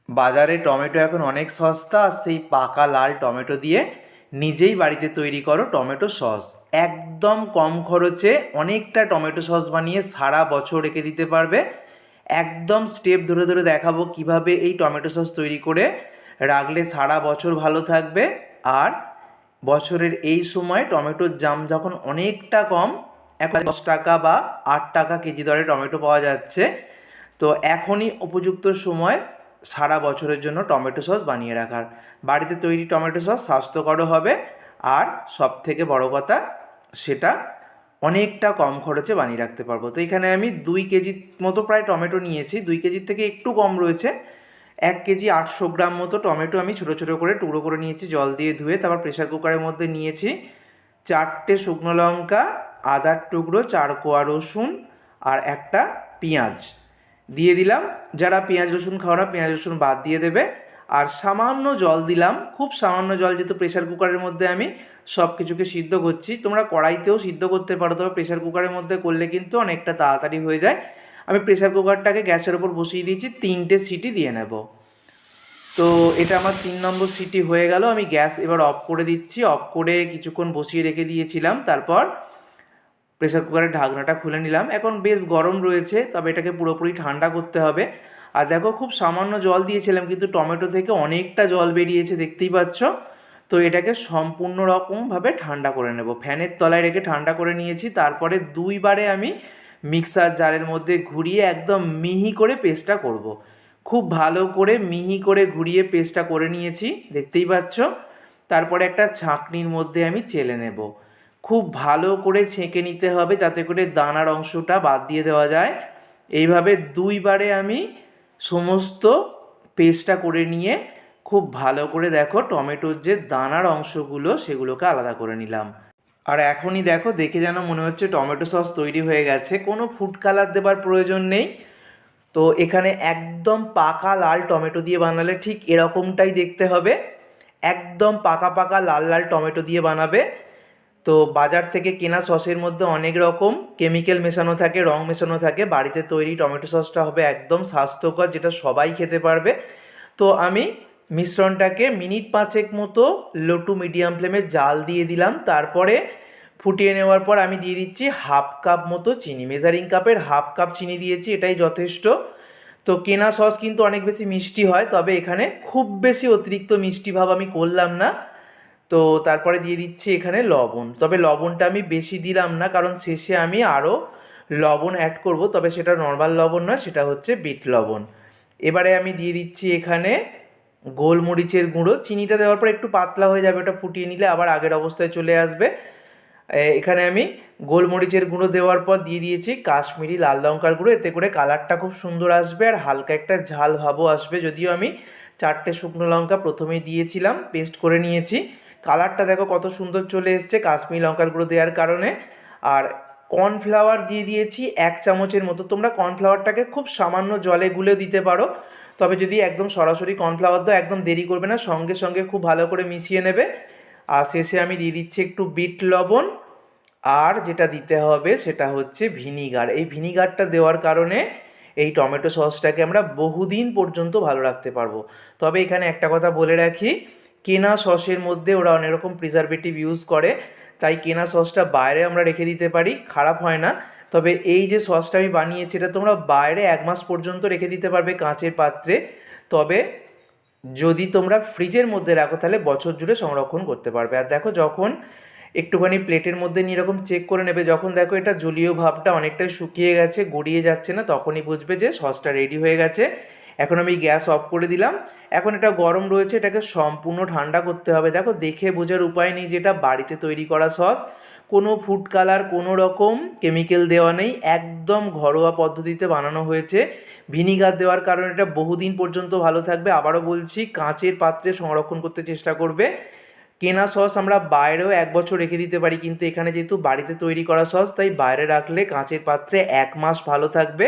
বাজারে টমেটো এখন অনেক সস্তা, আর সেই পাকা লাল টমেটো দিয়ে নিজেই বাড়িতে তৈরি করো টমেটো সস। একদম কম খরচে অনেকটা টমেটো সস বানিয়ে সারা বছর রেখে দিতে পারবে। একদম স্টেপ ধরে ধরে দেখাবো কিভাবে এই টমেটো সস তৈরি করে রাখলে সারা বছর ভালো থাকবে। আর বছরের এই সময় টমেটোর দাম যখন অনেকটা কম, এখন 10 টাকা বা 8 টাকা কেজি দরে টমেটো পাওয়া যাচ্ছে, তো এখনই উপযুক্ত সময় সারা বছরের জন্য টমেটো সস বানিয়ে রাখার। বাড়িতে তৈরি টমেটো সস স্বাস্থ্যকরও হবে, আর সব থেকে বড় কথা সেটা অনেকটা কম খরচে বানিয়ে রাখতে পারবো। তো এখানে আমি 2 কেজি মতো প্রায় টমেটো নিয়েছি, 2 কেজির থেকে একটু কম রয়েছে। 1 কেজি 800 গ্রাম মতো টমেটো আমি ছোটো ছোটো করে টুকরো করে নিয়েছি, জল দিয়ে ধুয়ে। তারপর প্রেশার কুকারের মধ্যে নিয়েছি 4টে শুকনো লঙ্কা, আদার টুকরো, 4 কোয়া রসুন আর একটা পেঁয়াজ দিয়ে দিলাম। যারা পেঁয়াজ রসুন খাও না, পেঁয়াজ রসুন বাদ দিয়ে দেবে। আর সামান্য জল দিলাম, খুব সামান্য জল, যেহেতু প্রেশার কুকারের মধ্যে আমি সব কিছুকে সিদ্ধ করছি। তোমরা কড়াইতেও সিদ্ধ করতে পারো, তবে প্রেশার কুকারের মধ্যে করলে কিন্তু অনেকটা তাড়াতাড়ি হয়ে যায়। আমি প্রেশার কুকারটাকে গ্যাসের ওপর বসিয়ে দিয়েছি, 3টে সিটি দিয়ে নেব। তো এটা আমার 3 নম্বর সিটি হয়ে গেল। আমি গ্যাস এবার অফ করে দিচ্ছি। অফ করে কিছুক্ষণ বসিয়ে রেখে দিয়েছিলাম, তারপর প্রেসার কুকারের ঢাকনাটা খুলে নিলাম। এখন বেশ গরম রয়েছে, তবে এটাকে পুরোপুরি ঠান্ডা করতে হবে। আর দেখো, খুব সামান্য জল দিয়েছিলাম কিন্তু টমেটো থেকে অনেকটা জল বেরিয়েছে, দেখতেই পাচ্ছ। তো এটাকে সম্পূর্ণ রকমভাবে ঠান্ডা করে নেব। ফ্যানের তলায় রেখে ঠান্ডা করে নিয়েছি। তারপরে 2বারে আমি মিক্সার জারের মধ্যে ঘুরিয়ে একদম মিহি করে পেস্টটা করব। খুব ভালো করে মিহি করে ঘুরিয়ে পেস্টটা করে নিয়েছি, দেখতেই পাচ্ছ। তারপরে একটা ছাঁকনির মধ্যে আমি চেলে নেব। খুব ভালো করে ছেঁকে নিতে হবে, যাতে করে দানার অংশটা বাদ দিয়ে দেওয়া যায়। এইভাবে 2বারে আমি সমস্ত পেস্টটা করে নিয়ে খুব ভালো করে দেখো টমেটোর যে দানার অংশগুলো সেগুলোকে আলাদা করে নিলাম। আর এখনই দেখো, দেখে যেন মনে হচ্ছে টমেটো সস তৈরি হয়ে গেছে, কোনো ফুড কালার দেবার প্রয়োজন নেই। তো এখানে একদম পাকা লাল টমেটো দিয়ে বানালে ঠিক এরকমটাই দেখতে হবে। একদম পাকা পাকা লাল লাল টমেটো দিয়ে বানাবে। তো বাজার থেকে কেনা সসের মধ্যে অনেক রকম কেমিক্যাল মেশানো থাকে, রং মেশানো থাকে। বাড়িতে তৈরি টমেটো সসটা হবে একদম স্বাস্থ্যকর, যেটা সবাই খেতে পারবে। তো আমি মিশ্রণটাকে মিনিট 5 মতো লো টু মিডিয়াম ফ্লেমে জাল দিয়ে দিলাম। তারপরে ফুটিয়ে নেওয়ার পর আমি দিয়ে দিচ্ছি 1/2 কাপ মতো চিনি। মেজারিং কাপের 1/2 কাপ চিনি দিয়েছি, এটাই যথেষ্ট। তো কেনা সস কিন্তু অনেক বেশি মিষ্টি হয়, তবে এখানে খুব বেশি অতিরিক্ত মিষ্টি ভাব আমি করলাম না। তো তারপরে দিয়ে দিচ্ছি এখানে লবণ, তবে লবণটা আমি বেশি দিলাম না, কারণ শেষে আমি আরও লবণ অ্যাড করব, তবে সেটা নর্মাল লবণ নয়, সেটা হচ্ছে বিট লবণ। এবারে আমি দিয়ে দিচ্ছি এখানে গোলমরিচের গুঁড়ো। চিনিটা দেওয়ার পর একটু পাতলা হয়ে যাবে, ওটা ফুটিয়ে নিলে আবার আগের অবস্থায় চলে আসবে। এখানে আমি গোলমরিচের গুঁড়ো দেওয়ার পর দিয়ে দিয়েছি কাশ্মীরি লাল লঙ্কার গুঁড়ো, এতে করে কালারটা খুব সুন্দর আসবে আর হালকা একটা ঝাল ভাবও আসবে। যদিও আমি 4টে শুকনো লঙ্কা প্রথমেই দিয়েছিলাম, পেস্ট করে নিয়েছি। কালারটা দেখো কত সুন্দর চলে এসছে কাশ্মীরি লঙ্কার গুঁড়ো দেওয়ার কারণে। আর কর্নফ্লাওয়ার দিয়ে দিয়েছি 1 চামচের মতো। তোমরা কর্নফ্লাওয়ারটাকে খুব সামান্য জলে গুলে দিতে পারো, তবে যদি একদম সরাসরি কর্নফ্লাওয়ার দাও একদম দেরি করবে না, সঙ্গে সঙ্গে খুব ভালো করে মিশিয়ে নেবে। আর শেষে আমি দিয়ে দিচ্ছি একটু বিট লবণ। আর যেটা দিতে হবে সেটা হচ্ছে ভিনিগার। এই ভিনিগারটা দেওয়ার কারণে এই টমেটো সসটাকে আমরা বহুদিন পর্যন্ত ভালো রাখতে পারবো। তবে এখানে একটা কথা বলে রাখি, কেনা সসের মধ্যে ওরা অনেক রকম প্রিজারভেটিভ ইউজ করে, তাই কেনা সসটা বাইরে আমরা রেখে দিতে পারি, খারাপ হয় না। তবে এই যে সসটা আমি বানিয়েছি, এটা তোমরা বাইরে 1 মাস পর্যন্ত রেখে দিতে পারবে কাঁচের পাত্রে। তবে যদি তোমরা ফ্রিজের মধ্যে রাখো তাহলে বছর জুড়ে সংরক্ষণ করতে পারবে। আর দেখো, যখন একটুখানি প্লেটের মধ্যে নিয়ে এরকম চেক করে নেবে, যখন দেখো এটা জলীয় ভাবটা অনেকটাই শুকিয়ে গেছে, গড়িয়ে যাচ্ছে না, তখনই বুঝবে যে সসটা রেডি হয়ে গেছে। এখন আমি গ্যাস অফ করে দিলাম। এখন এটা গরম রয়েছে, এটাকে সম্পূর্ণ ঠান্ডা করতে হবে। দেখো, দেখে বোঝার উপায় নেই যেটা বাড়িতে তৈরি করা সস। কোনো ফুড কালার, কোনো রকম কেমিক্যাল দেওয়া নেই, একদম ঘরোয়া পদ্ধতিতে বানানো হয়েছে। ভিনিগার দেওয়ার কারণে এটা বহুদিন পর্যন্ত ভালো থাকবে। আবারও বলছি, কাঁচের পাত্রে সংরক্ষণ করতে চেষ্টা করবে। কেনা সস আমরা বাইরেও 1 বছর রেখে দিতে পারি, কিন্তু এখানে যেহেতু বাড়িতে তৈরি করা সস, তাই বাইরে রাখলে কাঁচের পাত্রে 1 মাস ভালো থাকবে।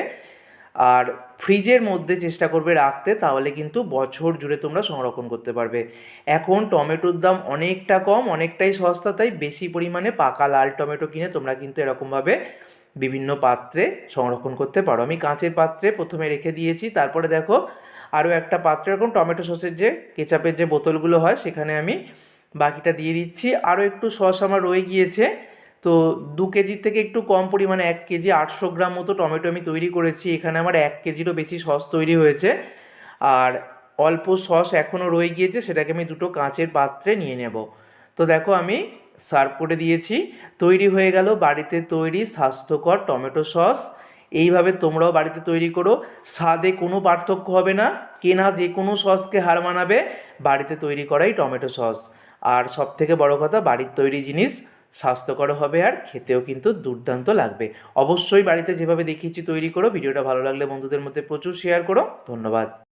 আর ফ্রিজের মধ্যে চেষ্টা করবে রাখতে, তাহলে কিন্তু বছর জুড়ে তোমরা সংরক্ষণ করতে পারবে। এখন টমেটোর দাম অনেকটা কম, অনেকটাই সস্তা, তাই বেশি পরিমাণে পাকা লাল টমেটো কিনে তোমরা কিন্তু এরকমভাবে বিভিন্ন পাত্রে সংরক্ষণ করতে পারো। আমি কাঁচের পাত্রে প্রথমে রেখে দিয়েছি। তারপরে দেখো, আরও একটা পাত্রে এরকম টমেটো সসের যে কেচাপের যে বোতলগুলো হয় সেখানে আমি বাকিটা দিয়ে দিচ্ছি। আরও একটু সস আমার রয়ে গিয়েছে, তো 2 কেজির থেকে একটু কম পরিমাণে 1 কেজি 800 গ্রাম মতো টমেটো আমি তৈরি করেছি। এখানে আমার 1 কেজিরও বেশি সস তৈরি হয়েছে। আর অল্প সস এখনও রয়ে গিয়েছে, সেটাকে আমি দুটো কাঁচের পাত্রে নিয়ে নেব। তো দেখো আমি সার্ভ করে দিয়েছি। তৈরি হয়ে গেল বাড়িতে তৈরি স্বাস্থ্যকর টমেটো সস। এইভাবে তোমরাও বাড়িতে তৈরি করো, স্বাদে কোনো পার্থক্য হবে না। কেনা যে কোনো সসকে হার মানাবে বাড়িতে তৈরি করাই টমেটো সস। আর সবথেকে বড় কথা, বাড়ির তৈরি জিনিস স্বাস্থ্যকর হবে আর খেতেও কিন্তু দুর্দান্ত লাগবে। অবশ্যই বাড়িতে যেভাবে দেখিয়েছি তৈরি করো। ভিডিওটা ভালো লাগলে বন্ধুদের মধ্যে প্রচুর শেয়ার করো। ধন্যবাদ।